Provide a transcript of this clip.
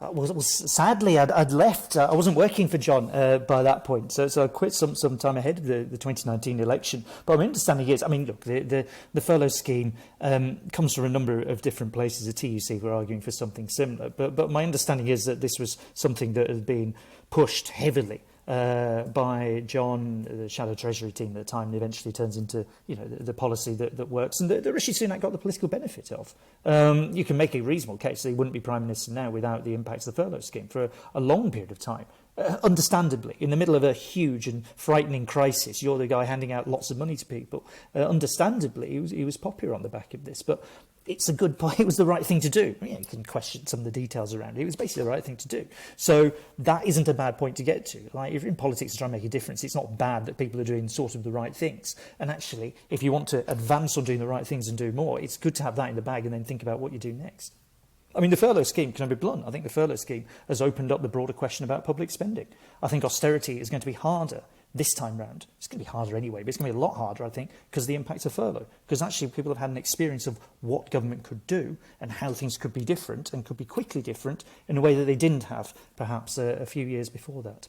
Well, sadly, I'd left. I wasn't working for John by that point, so I quit some time ahead of the 2019 election. But my understanding is, I mean, look, the furlough scheme comes from a number of different places. The TUC were arguing for something similar, but my understanding is that this was something that had been pushed heavily by John, the Shadow Treasury team at the time, and eventually turns into the policy that works, and that Rishi Sunak got the political benefit of. You can make a reasonable case that he wouldn't be Prime Minister now without the impacts of the furlough scheme for a long period of time. Understandably, in the middle of a huge and frightening crisis, you're the guy handing out lots of money to people. Understandably, he was popular on the back of this, but it's a good point. It was the right thing to do. You can question some of the details around it. It was basically the right thing to do. So that isn't a bad point to get to. Like, if you're in politics and trying to make a difference, it's not bad that people are doing sort of the right things. And actually, if you want to advance on doing the right things and do more, it's good to have that in the bag and then think about what you do next. I mean, the furlough scheme, can I be blunt? I think the furlough scheme has opened up the broader question about public spending. I think austerity is going to be harder this time round. It's going to be harder anyway, but it's going to be a lot harder, I think, because of the impact of furlough. Because actually people have had an experience of what government could do and how things could be different and could be quickly different in a way that they didn't have perhaps a few years before that.